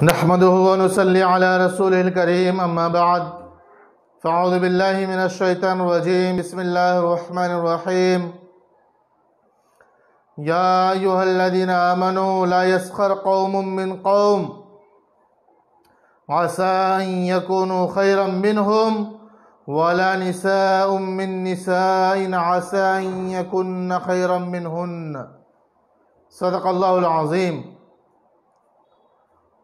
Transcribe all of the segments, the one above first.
نحمده ونصلي على رسوله الكريم أما بعد فأعوذ بالله من الشيطان الرجيم بسم الله الرحمن الرحيم يا أيها الذين آمنوا لا يسخر قوم من قوم عسى أن يكونوا خيرا منهم ولا نساء من نساء عسى أن يكن خيرا منهن صدق الله العظيم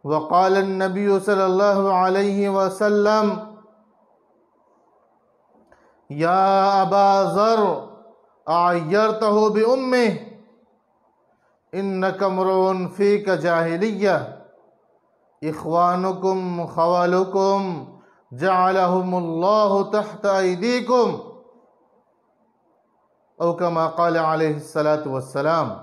وقال النبي صلى الله عليه وسلم يا أبا ذر أعيرته بأمه إنك امرؤ فيك جاهلية إخوانكم خوالكم جعلهم الله تحت أيديكم أو كما قال عليه الصلاة والسلام.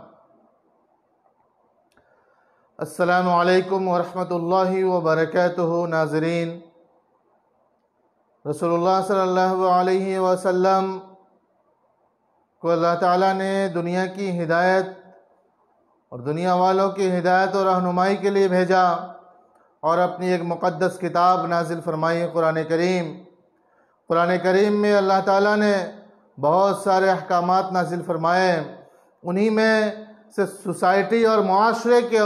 السلام علیکم ورحمۃ اللہ وبرکاتہ. ناظرین، رسول اللہ صلی اللہ علیہ وسلم کو اللہ تعالیٰ نے دنیا کی ہدایت اور دنیا والوں کی ہدایت اور رہنمائی کے لیے بھیجا اور اپنی ایک مقدس کتاب نازل فرمائی قرآن کریم. قرآن کریم میں اللہ تعالیٰ نے بہت سارے احکامات نازل فرمائے. انہی میں سے سوسائٹی اور معاشرے کے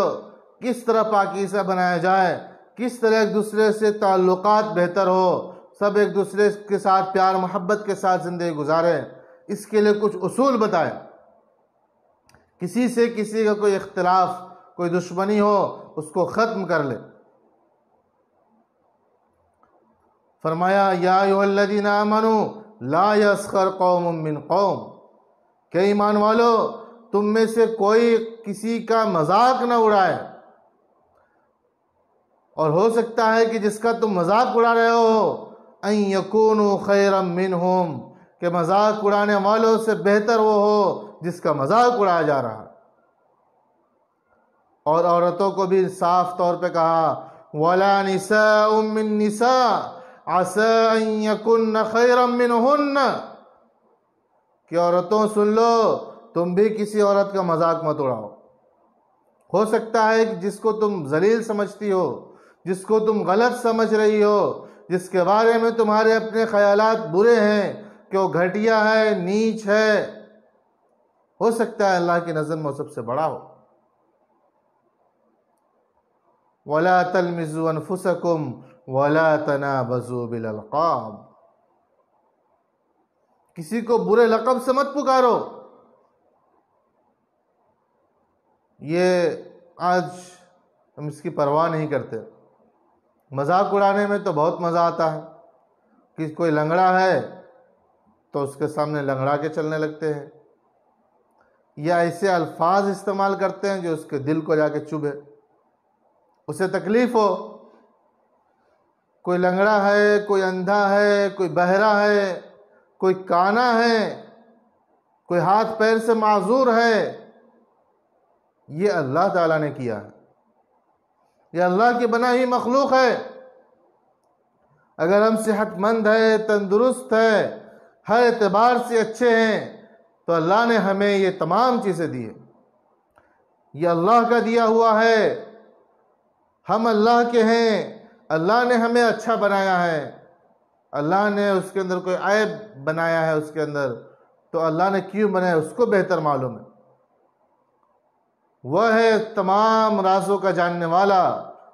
کس طرح پاکیزہ بنایا جائے، کس طرح ایک دوسرے سے تعلقات بہتر ہو، سب ایک دوسرے کے ساتھ پیار محبت کے ساتھ زندگی گزاریں، اس کے لیے کچھ اصول بتائے. کسی سے کسی کا کوئی اختلاف، کوئی دشمنی ہو، اس کو ختم کر لے. فرمایا یا ایھا الذین آمنوا لا یسخر قوم من قوم، کہ ایمان والو تم میں سے کوئی کسی کا مذاق نہ اڑائے. اور ہو سکتا ہے کہ جس کا تم مذاق اڑا رہے ہو ان یکونوا خیرا منہم، کہ مذاق اڑانے والوں سے بہتر وہ ہو جس کا مذاق اڑایا جا رہا. اور عورتوں کو بھی صاف طور پہ کہا وَلَا نِسَاءٌ مِّن نِّسَاءٍ عَسَىٰ أَن يَكُنَّ خَيْرًا مِّنْهُنَّ، کہ عورتوں سن لو، تم بھی کسی عورت کا مذاق مت اڑاؤ. ہو سکتا ہے کہ جس کو تم ذلیل سمجھتی ہو، جس کو تم غلط سمجھ رہی ہو، جس کے بارے میں تمہارے اپنے خیالات برے ہیں کہ وہ گھٹیا ہے، نیچ ہے، ہو سکتا ہے اللہ کی نظر میں وہ سب سے بڑا ہو. وَلَا تَلْمِزُوا أَنفُسَكُمْ وَلَا تَنَابَزُوا بِالْأَلْقَابِ، کسی کو برے لقب سے مت پکارو. یہ آج ہم اس کی پرواہ نہیں کرتے. مذاق اڑانے میں تو بہت مزہ آتا ہے کہ کوئی لنگڑا ہے تو اس کے سامنے لنگڑا کے چلنے لگتے ہیں، یا ایسے الفاظ استعمال کرتے ہیں جو اس کے دل کو جا کے چبھے، اسے تکلیف ہو. کوئی لنگڑا ہے، کوئی اندھا ہے، کوئی بہرا ہے، کوئی کانا ہے، کوئی ہاتھ پیر سے معذور ہے، یہ اللہ تعالیٰ نے کیا ہے، یہ اللہ کی بنائی مخلوق ہے. اگر ہم صحت مند ہے، تندرست ہے، ہر اعتبار سے اچھے ہیں، تو اللہ نے ہمیں یہ تمام چیزیں دی ہیں. یہ اللہ کا دیا ہوا ہے، ہم اللہ کے ہیں، اللہ نے ہمیں اچھا بنایا ہے. اللہ نے اس کے اندر کوئی عیب بنایا ہے اس کے اندر، تو اللہ نے کیوں بنایا اس کو بہتر معلوم ہے. وہ ہے تمام رازوں کا جاننے والا،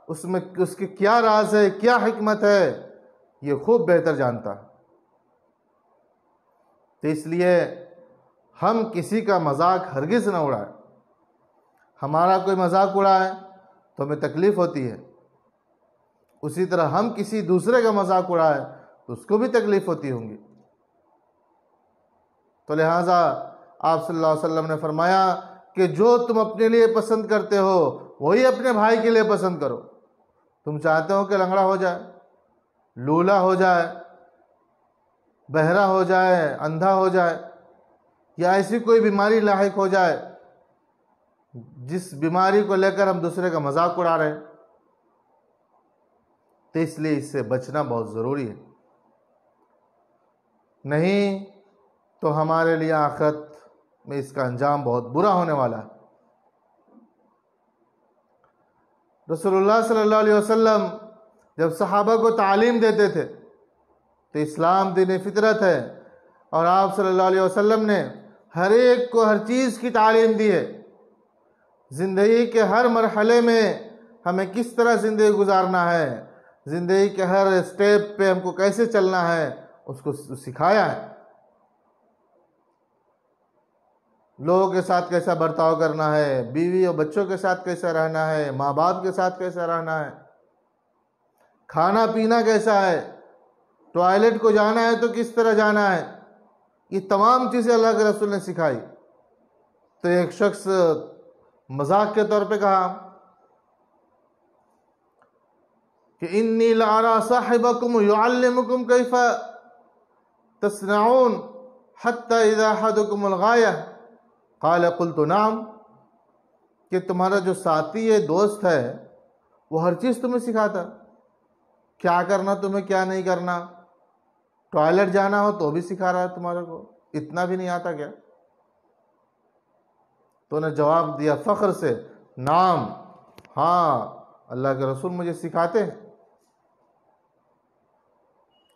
اس میں اس کی کیا راز ہے، کیا حکمت ہے، یہ خوب بہتر جانتا ہے. تو اس لیے ہم کسی کا مذاق ہرگز نہ اڑائیں. ہمارا کوئی مذاق اڑائے تو ہمیں تکلیف ہوتی ہے، اسی طرح ہم کسی دوسرے کا مذاق اڑائے تو اس کو بھی تکلیف ہوتی ہوں گی. تو لہٰذا آپ صلی اللہ علیہ وسلم نے فرمایا کہ جو تم اپنے لیے پسند کرتے ہو وہی اپنے بھائی کے لیے پسند کرو. تم چاہتے ہو کہ لنگڑا ہو جائے، لولا ہو جائے، بہرا ہو جائے، اندھا ہو جائے، یا ایسی کوئی بیماری لاحق ہو جائے جس بیماری کو لے کر ہم دوسرے کا مذاق اڑا رہے ہیں، تو اس لیے اس سے بچنا بہت ضروری ہے. نہیں تو ہمارے لیے آخرت میں اس کا انجام بہت برا ہونے والا ہے. رسول اللہ صلی اللہ علیہ وسلم جب صحابہ کو تعلیم دیتے تھے تو اسلام دین فطرت ہے، اور آپ صلی اللہ علیہ وسلم نے ہر ایک کو ہر چیز کی تعلیم دی ہے۔ زندگی کے ہر مرحلے میں ہمیں کس طرح زندگی گزارنا ہے، زندگی کے ہر اسٹیپ پہ ہم کو کیسے چلنا ہے، اس کو سکھایا ہے۔ لوگوں کے ساتھ کیسا برتاؤ کرنا ہے، بیوی اور بچوں کے ساتھ کیسا رہنا ہے، ماں باپ کے ساتھ کیسا رہنا ہے، کھانا پینا کیسا ہے، ٹوائلٹ کو جانا ہے تو کس طرح جانا ہے، یہ تمام چیزیں اللہ کے رسول نے سکھائی۔ تو ایک شخص مذاق کے طور پہ کہا کہ انی لارا صاحبکم یعلمکم کیف تصنعون حتی اذا احدکم الغایہ قال قلت نعم، کہ تمہارا جو ساتھی ہے، دوست ہے، وہ ہر چیز تمہیں سکھاتا، کیا کرنا تمہیں کیا نہیں کرنا، ٹوائلٹ جانا ہو تو بھی سکھا رہا ہے تمہارے کو، اتنا بھی نہیں آتا کیا؟ تو نے جواب دیا فخر سے، نعم، ہاں اللہ کے رسول مجھے سکھاتے ہیں،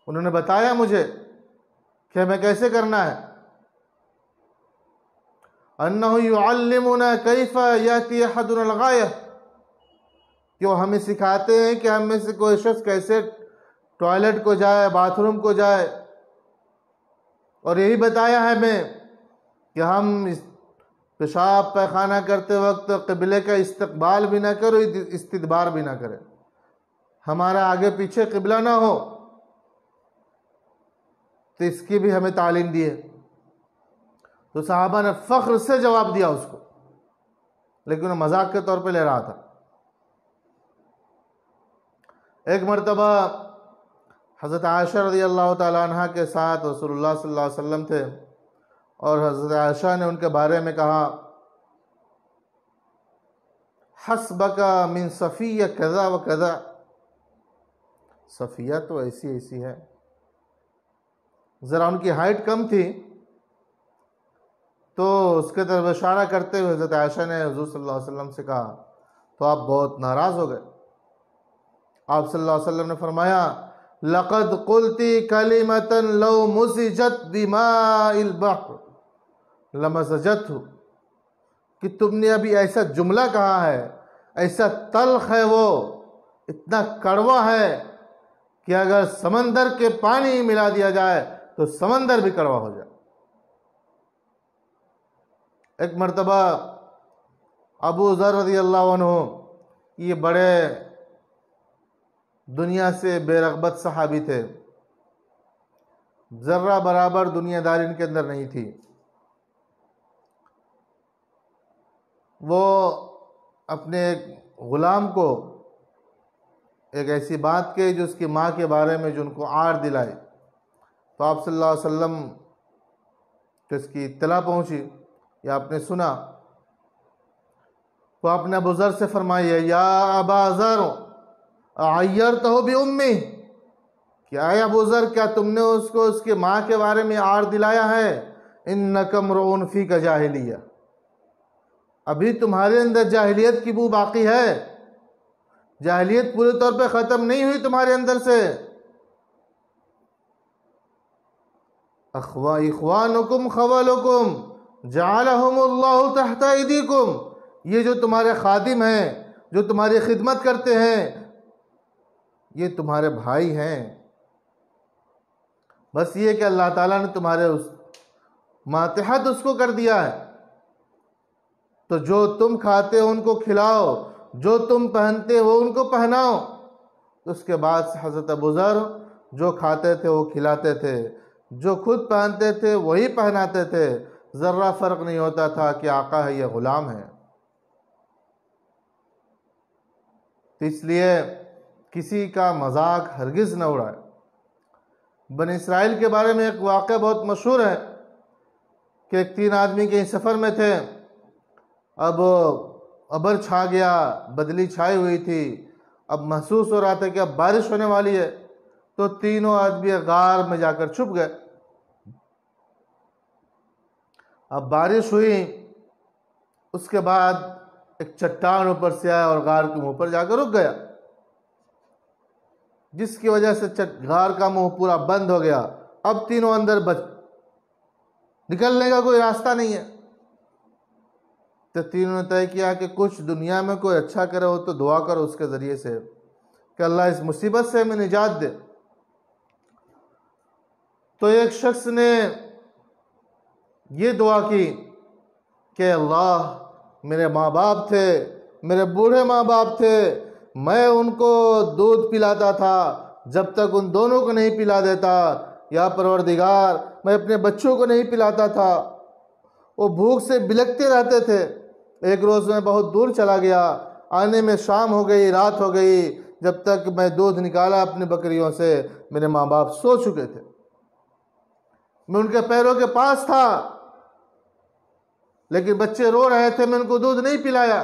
انہوں نے بتایا مجھے کہ ہمیں کیسے کرنا ہے۔ انہ یعلمنا کیف یاتی احدنا الغایہ، کہ وہ ہمیں سکھاتے ہیں کہ ہم میں سے کوئی شخص کیسے ٹوائلٹ کو جائے، باتھ روم کو جائے، اور یہی بتایا ہے ہمیں کہ ہم پیشاب پیخانہ کرتے وقت قبلے کا استقبال بھی نہ کرو، استدبار بھی نہ کرے، ہمارا آگے پیچھے قبلہ نہ ہو، تو اس کی بھی ہمیں تعلیم دی ہے۔ تو صحابہ نے فخر سے جواب دیا اس کو، لیکن وہ مذاق کے طور پہ لے رہا تھا۔ ایک مرتبہ حضرت عائشہ رضی اللہ تعالیٰ عنہ کے ساتھ رسول اللہ صلی اللہ علیہ وسلم تھے، اور حضرت عائشہ نے ان کے بارے میں کہا حسبک من صفیہ کذا و کذا، صفیہ تو ایسی ایسی ہے، ذرا ان کی ہائٹ کم تھی، تو اس کے طرف اشارہ کرتے ہوئے حضرت عائشہ نے حضور صلی اللہ علیہ وسلم سے کہا، تو آپ بہت ناراض ہو گئے۔ آپ صلی اللہ علیہ وسلم نے فرمایا لقد قلتی کلمتا لو مزجت بماء البحر لمزجتہ، کہ تم نے ابھی ایسا جملہ کہا ہے، ایسا تلخ ہے، وہ اتنا کڑوا ہے کہ اگر سمندر کے پانی ملا دیا جائے تو سمندر بھی کڑوا ہو جائے۔ ایک مرتبہ ابو ذر رضی اللہ عنہ، یہ بڑے دنیا سے بے رغبت صحابی تھے، ذرہ برابر دنیا داری ان کے اندر نہیں تھی، وہ اپنے ایک غلام کو ایک ایسی بات کہی جو اس کی ماں کے بارے میں جو ان کو عار دلائی، تو آپ صلی اللہ علیہ وسلم کو اس کی اطلاع پہنچی یا آپ نے سنا، تو آپ نے ابو ذر سے فرمایا یا ابا ذر اعیرتہ بأمہ، کہ اے ابو ذر کیا تم نے اس کو اس کے ماں کے بارے میں عار دلایا ہے؟ انک امرؤ فیک جاہلیہ، ابھی تمہارے اندر جاہلیت کی بو باقی ہے، جاہلیت پورے طور پہ ختم نہیں ہوئی تمہارے اندر سے۔ اخوانکم خولکم جعلہم اللہ تحت ایدیکم، یہ جو تمہارے خادم ہیں، جو تمہاری خدمت کرتے ہیں، یہ تمہارے بھائی ہیں، بس یہ کہ اللہ تعالیٰ نے تمہارے اس ماتحت اس کو کر دیا ہے، تو جو تم کھاتے ہو ان کو کھلاؤ، جو تم پہنتے ہو ان کو پہناؤ۔ اس کے بعد سے حضرت ابو ذر جو کھاتے تھے وہ کھلاتے تھے، جو خود پہنتے تھے وہی پہناتے تھے، ذرہ فرق نہیں ہوتا تھا کہ آقا ہے یا غلام ہے۔ تو اس لیے کسی کا مذاق ہرگز نہ اڑائے۔ بنی اسرائیل کے بارے میں ایک واقعہ بہت مشہور ہے کہ ایک 3 آدمی کہیں سفر میں تھے، اب ابر چھا گیا، بدلی چھائی ہوئی تھی، اب محسوس ہو رہا تھا کہ اب بارش ہونے والی ہے، تو تینوں آدمی غار میں جا کر چھپ گئے۔ اب بارش ہوئی، اس کے بعد ایک چٹان اوپر سے آیا اور غار کے منہ پر جا کر رک گیا، جس کی وجہ سے غار کا منہ پورا بند ہو گیا۔ اب تینوں اندر نکلنے کا کوئی راستہ نہیں ہے۔ تو تینوں نے طے کیا کہ کچھ دنیا میں کوئی اچھا کرے ہو تو دعا کرو اس کے ذریعے سے کہ اللہ اس مصیبت سے ہمیں نجات دے۔ تو ایک شخص نے یہ دعا کی کہ اللہ، میرے ماں باپ تھے، میرے بوڑھے ماں باپ تھے، میں ان کو دودھ پلاتا تھا، جب تک ان دونوں کو نہیں پلا دیتا، یا پروردگار میں اپنے بچوں کو نہیں پلاتا تھا، وہ بھوک سے بلکتے رہتے تھے۔ ایک روز میں بہت دور چلا گیا، آنے میں شام ہو گئی، رات ہو گئی، جب تک میں دودھ نکالا اپنی بکریوں سے میرے ماں باپ سو چکے تھے، میں ان کے پیروں کے پاس تھا، لیکن بچے رو رہے تھے، میں ان کو دودھ نہیں پلایا۔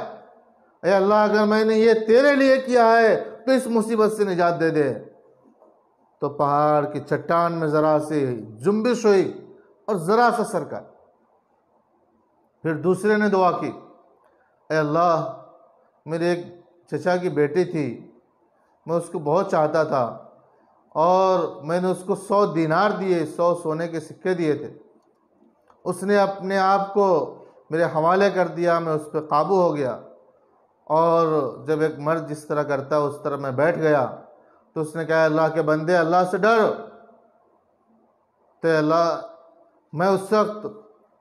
اے اللہ، اگر میں نے یہ تیرے لیے کیا ہے تو اس مصیبت سے نجات دے دے۔ تو پہاڑ کی چٹان میں ذرا سی جنبش ہوئی اور ذرا سا سرکا۔ پھر دوسرے نے دعا کی، اے اللہ، میرے ایک چچا کی بیٹی تھی، میں اس کو بہت چاہتا تھا، اور میں نے اس کو 100 دینار دیے، 100 سونے کے سکے دیے تھے۔ اس نے اپنے آپ کو میرے حوالے کر دیا، میں اس پہ قابو ہو گیا، اور جب ایک مرد جس طرح کرتا ہے اس طرح میں بیٹھ گیا، تو اس نے کہا، اللہ کے بندے، اللہ سے ڈر۔ تو اللہ، میں اس وقت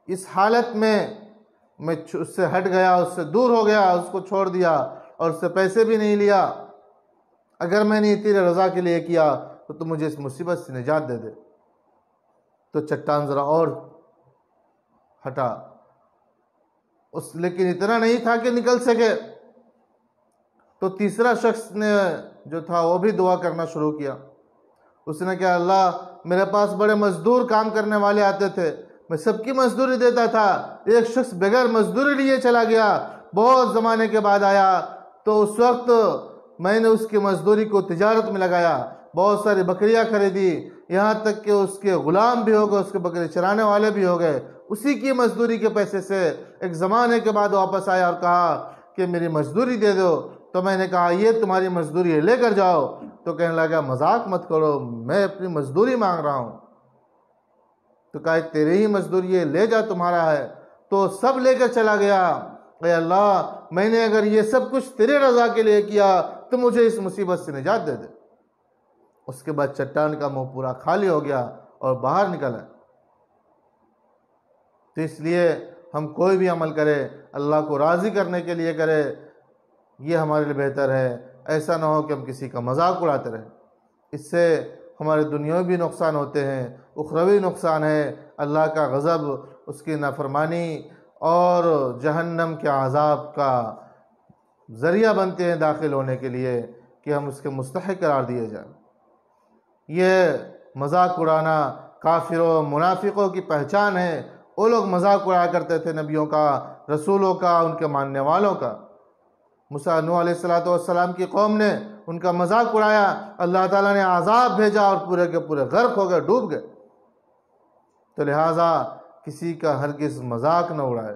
اس حالت میں اس سے ہٹ گیا، اس سے دور ہو گیا، اس کو چھوڑ دیا اور اس سے پیسے بھی نہیں لیا۔ اگر میں نے تیرے رضا کے لیے کیا تو تم مجھے اس مصیبت سے نجات دے دے۔ تو چٹان ذرا اور ہٹا، لیکن اتنا نہیں تھا کہ نکل سکے۔ تو تیسرا شخص نے جو تھا وہ بھی دعا کرنا شروع کیا۔ اس نے کہا، اللہ، میرے پاس بڑے مزدور کام کرنے والے آتے تھے، میں سب کی مزدوری دیتا تھا، ایک شخص بغیر مزدوری لیے چلا گیا، بہت زمانے کے بعد آیا، تو اس وقت میں نے اس کی مزدوری کو تجارت میں لگایا، بہت ساری بکریاں خریدی، یہاں تک کہ اس کے غلام بھی ہو گئے، اس کے بکری چرانے والے بھی ہو گئے، اسی کی مزدوری کے پیسے سے ایک زمانے کے بعد واپس آیا اور کہا کہ میری مزدوری دے دو۔ تو میں نے کہا، یہ تمہاری مزدوری ہے، لے کر جاؤ۔ تو کہنے لگا، مذاق مت کرو، میں اپنی مزدوری مانگ رہا ہوں۔ تو کہا، تیرے ہی مزدوری ہے، لے جا، تمہارا ہے۔ تو سب لے کر چلا گیا۔ اے اللہ، میں نے اگر یہ سب کچھ تیرے رضا کے لیے کیا تو مجھے اس مصیبت سے نجات دے دے۔ اس کے بعد چٹان کا منہ پورا خالی ہو گیا اور باہر نکلا۔ تو اس لیے ہم کوئی بھی عمل کرے اللہ کو راضی کرنے کے لیے کرے، یہ ہمارے لیے بہتر ہے۔ ایسا نہ ہو کہ ہم کسی کا مذاق اڑاتے رہیں، اس سے ہمارے دنیاوی بھی نقصان ہوتے ہیں، اخروی نقصان ہے، اللہ کا غضب، اس کی نافرمانی اور جہنم کے عذاب کا ذریعہ بنتے ہیں داخل ہونے کے لیے، کہ ہم اس کے مستحق قرار دیے جائیں۔ یہ مذاق اڑانا کافروں، منافقوں کی پہچان ہے۔ وہ لوگ مذاق اڑایا کرتے تھے نبیوں کا، رسولوں کا، ان کے ماننے والوں کا۔ موسیٰ نوح علیہ السلام کی قوم نے ان کا مذاق اڑایا، اللہ تعالیٰ نے عذاب بھیجا اور پورے کے پورے غرق ہو گئے، ڈوب گئے۔ تو لہٰذا کسی کا ہرگز مذاق نہ اڑائے۔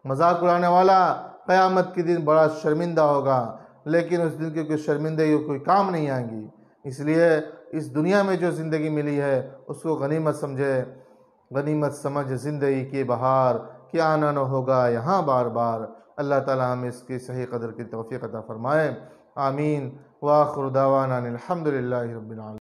مذاق اڑانے والا قیامت کے دن بڑا شرمندہ ہوگا، لیکن اس دن کی کوئی شرمندگی کوئی کام نہیں آئیں گی۔ اس لیے اس دنیا میں جو زندگی ملی ہے اس کو غنیمت سمجھے، غنیمت سمجھ زندگی کی بہار، کہ آنا نہ ہوگا یہاں بار بار۔ اللہ تعالیٰ ہمیں اس کی صحیح قدر کی توفیق عطا فرمائے، آمین۔ وآخر دعوانا الحمدللہ رب العالمین۔